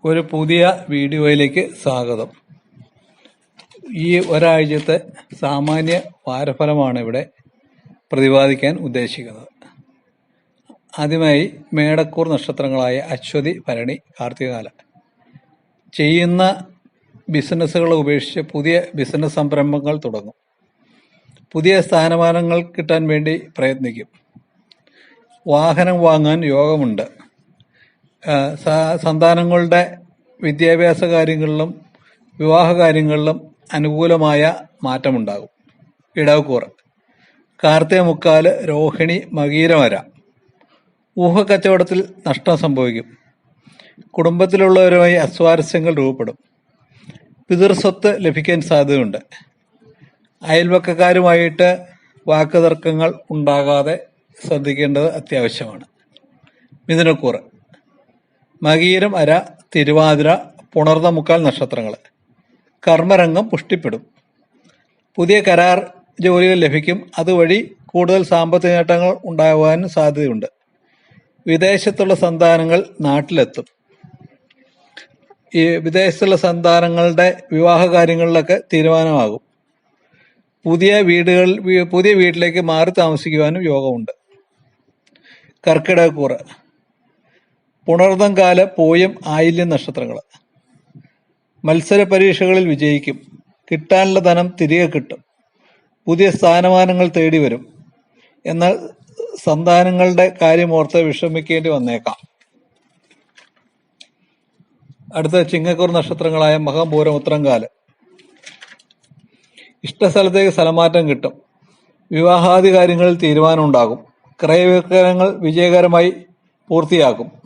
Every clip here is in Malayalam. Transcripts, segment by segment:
ഒരു പുതിയ വീഡിയോയിലേക്ക് സ്വാഗതം. ഈ ഒരാഴ്ചത്തെ സാമാന്യ വാരഫലമാണ് ഇവിടെ പ്രതിപാദിക്കാൻ ഉദ്ദേശിക്കുന്നത്. ആദ്യമായി മേടക്കൂർ നക്ഷത്രങ്ങളായ അശ്വതി, ഭരണി, കാർത്തികകാല ചെയ്യുന്ന ബിസിനസ്സുകൾ ഉപേക്ഷിച്ച് പുതിയ ബിസിനസ് സംരംഭങ്ങൾ തുടങ്ങും. പുതിയ സ്ഥാനമാനങ്ങൾ കിട്ടാൻ വേണ്ടി പ്രയത്നിക്കും. വാഹനം വാങ്ങാൻ യോഗമുണ്ട്. സന്താനങ്ങളുടെ വിദ്യാഭ്യാസ കാര്യങ്ങളിലും വിവാഹ കാര്യങ്ങളിലും അനുകൂലമായ മാറ്റമുണ്ടാകും. ഇടവക്കൂറ് കാർത്തിക, മുക്കാല്, രോഹിണി, മകീരമര ഊഹക്കച്ചവടത്തിൽ നഷ്ടം സംഭവിക്കും. കുടുംബത്തിലുള്ളവരുമായി അസ്വാരസ്യങ്ങൾ രൂപപ്പെടും. പിതൃസ്വത്ത് ലഭിക്കാൻ സാധ്യതയുണ്ട്. അയൽവക്കക്കാരുമായിട്ട് വാക്കുതർക്കങ്ങൾ ഉണ്ടാകാതെ ശ്രദ്ധിക്കേണ്ടത് അത്യാവശ്യമാണ്. മിഥുനക്കൂറ് മകീരം, അര, തിരുവാതിര, പുണർന്ന, മുക്കാൽ നക്ഷത്രങ്ങൾ കർമ്മരംഗം പുഷ്ടിപ്പെടും. പുതിയ കരാർ ജോലികൾ ലഭിക്കും. അതുവഴി കൂടുതൽ സാമ്പത്തിക നേട്ടങ്ങൾ ഉണ്ടാകുവാനും സാധ്യതയുണ്ട്. വിദേശത്തുള്ള സന്താനങ്ങൾ നാട്ടിലെത്തും. ഈ വിദേശത്തുള്ള സന്താനങ്ങളുടെ വിവാഹ കാര്യങ്ങളിലൊക്കെ തീരുമാനമാകും. പുതിയ വീട്ടിലേക്ക് മാറി താമസിക്കുവാനും യോഗമുണ്ട്. കർക്കിടകക്കൂറ് പുണർദം, കാല, പൂയം, ആയില്യം നക്ഷത്രങ്ങൾ മത്സര പരീക്ഷകളിൽ വിജയിക്കും. കിട്ടാനുള്ള ധനം തിരികെ കിട്ടും. പുതിയ സ്ഥാനമാനങ്ങൾ തേടി വരും. എന്നാൽ സന്താനങ്ങളുടെ കാര്യമോർത്ത് വിഷമിക്കേണ്ടി വന്നേക്കാം. അടുത്ത ചിങ്ങക്കൂർ നക്ഷത്രങ്ങളായ മകം, പൂരം, ഉത്രംകാല് ഇഷ്ടസ്ഥലത്തേക്ക് സ്ഥലമാറ്റം കിട്ടും. വിവാഹാദി കാര്യങ്ങളിൽ തീരുമാനമുണ്ടാകും. ക്രയവിക്രയങ്ങൾ വിജയകരമായി പൂർത്തിയാക്കും.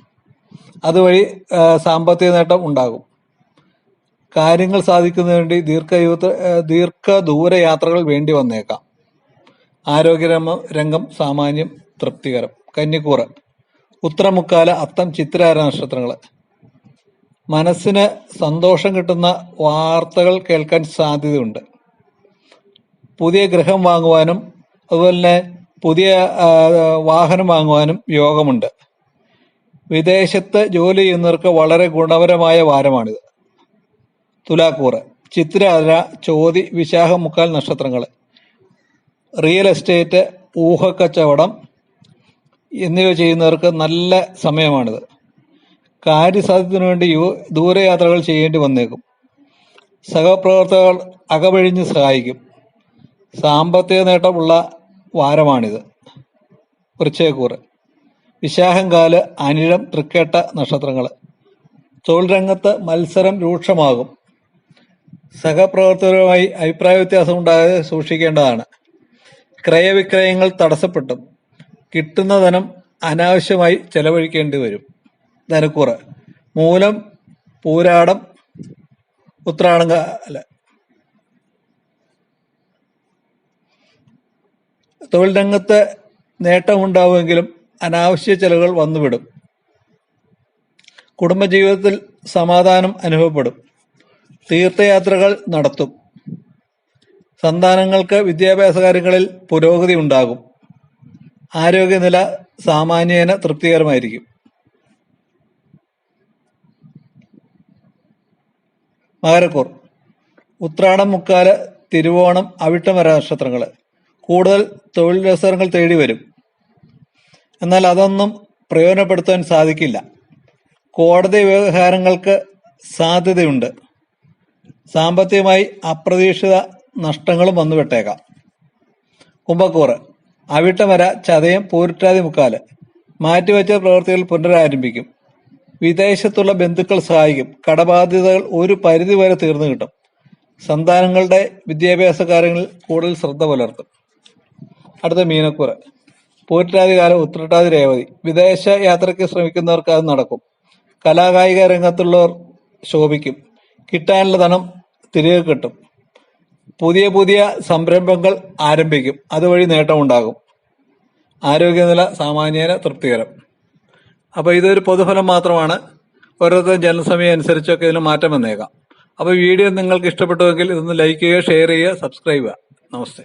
അതുവഴി സാമ്പത്തിക നേട്ടം ഉണ്ടാകും. കാര്യങ്ങൾ സാധിക്കുന്നതിന് വേണ്ടി ദീർഘദൂര യാത്രകൾ വേണ്ടി വന്നേക്കാം. ആരോഗ്യരംഗം സാമാന്യം തൃപ്തികരം. കന്നിക്കൂറ് ഉത്തരമുക്കാല, അത്തം, ചിത്തിര നക്ഷത്രങ്ങൾ മനസ്സിന് സന്തോഷം കിട്ടുന്ന വാർത്തകൾ കേൾക്കാൻ സാധ്യതയുണ്ട്. പുതിയ ഗൃഹം വാങ്ങുവാനും അതുപോലെ തന്നെ പുതിയ വാഹനം വാങ്ങുവാനും യോഗമുണ്ട്. വിദേശത്ത് ജോലി ചെയ്യുന്നവർക്ക് വളരെ ഗുണപരമായ വാരമാണിത്. തുലാക്കൂറ് ചിത്തിര, ചോതി, വിശാഖം, മുക്കാൽ നക്ഷത്രങ്ങൾ റിയൽ എസ്റ്റേറ്റ്, ഊഹക്കച്ചവടം എന്നിവ ചെയ്യുന്നവർക്ക് നല്ല സമയമാണിത്. കാര്യസാധ്യത്തിനു വേണ്ടി ദൂരയാത്രകൾ ചെയ്യേണ്ടി വന്നേക്കും. സഹപ്രവർത്തകർ അകവഴിഞ്ഞ് സഹായിക്കും. സാമ്പത്തിക നേട്ടമുള്ള വാരമാണിത്. വൃശ്ചികക്കൂറ് വിശാഖം, കാല്, അനിഴം, തൃക്കേട്ട നക്ഷത്രങ്ങൾ തൊഴിൽ രംഗത്ത് മത്സരം രൂക്ഷമാകും. സഹപ്രവർത്തകരുമായി അഭിപ്രായ വ്യത്യാസം ഉണ്ടാകാതെ സൂക്ഷിക്കേണ്ടതാണ്. ക്രയവിക്രയങ്ങൾ തടസ്സപ്പെട്ടും കിട്ടുന്ന ധനം അനാവശ്യമായി ചെലവഴിക്കേണ്ടി വരും. ധനക്കൂറ് മൂലം, പൂരാടം, ഉത്രാടം, തൊഴിൽ രംഗത്ത് നേട്ടമുണ്ടാവുമെങ്കിലും അനാവശ്യ ചെലവുകൾ വന്നുവിടും. കുടുംബജീവിതത്തിൽ സമാധാനം അനുഭവപ്പെടും. തീർത്ഥയാത്രകൾ നടത്തും. സന്താനങ്ങൾക്ക് വിദ്യാഭ്യാസ കാര്യങ്ങളിൽ പുരോഗതി ഉണ്ടാകും. ആരോഗ്യനില സാമാന്യേന തൃപ്തികരമായിരിക്കും. മകരക്കൂർ ഉത്രാടം, മുക്കാല്, തിരുവോണം, അവിട്ടം നക്ഷത്രങ്ങൾ കൂടുതൽ തൊഴിലവസരങ്ങൾ തേടി വരും. എന്നാൽ അതൊന്നും പ്രയോജനപ്പെടുത്താൻ സാധിക്കില്ല. കോടതി വ്യവഹാരങ്ങൾക്ക് സാധ്യതയുണ്ട്. സാമ്പത്തികമായി അപ്രതീക്ഷിത നഷ്ടങ്ങളും വന്നുവിട്ടേക്കാം. കുംഭക്കൂറ് അവിട്ടമര, ചതയം, പൂരിട്ടാതി, മുക്കാല് മാറ്റിവെച്ച പ്രവൃത്തികൾ പുനരാരംഭിക്കും. വിദേശത്തുള്ള ബന്ധുക്കൾ സഹായിക്കും. കടബാധ്യതകൾ ഒരു പരിധി വരെ തീർന്നു കിട്ടും. സന്താനങ്ങളുടെ വിദ്യാഭ്യാസ കാര്യങ്ങളിൽ കൂടുതൽ ശ്രദ്ധ പുലർത്തും. അടുത്ത മീനക്കൂറ് പൂരിട്ടാതി, കാലം, ഉത്രട്ടാതി, രേവതി വിദേശ യാത്രയ്ക്ക് ശ്രമിക്കുന്നവർക്ക് അത് നടക്കും. കലാകായിക രംഗത്തുള്ളവർ ശോഭിക്കും. കിട്ടാനുള്ള ധനം തിരികെ കിട്ടും. പുതിയ സംരംഭങ്ങൾ ആരംഭിക്കും. അതുവഴി നേട്ടമുണ്ടാകും. ആരോഗ്യനില സാമാന്യേന തൃപ്തികരം. അപ്പോൾ ഇതൊരു പൊതുഫലം മാത്രമാണ്. ഓരോരുത്തരും ജനസമയം അനുസരിച്ചൊക്കെ ഇതിന് മാറ്റം വന്നേക്കാം. അപ്പോൾ വീഡിയോ നിങ്ങൾക്ക് ഇഷ്ടപ്പെട്ടുവെങ്കിൽ ഇതൊന്ന് ലൈക്ക് ചെയ്യുക, ഷെയർ ചെയ്യുക, സബ്സ്ക്രൈബ് ചെയ്യുക. നമസ്തേ.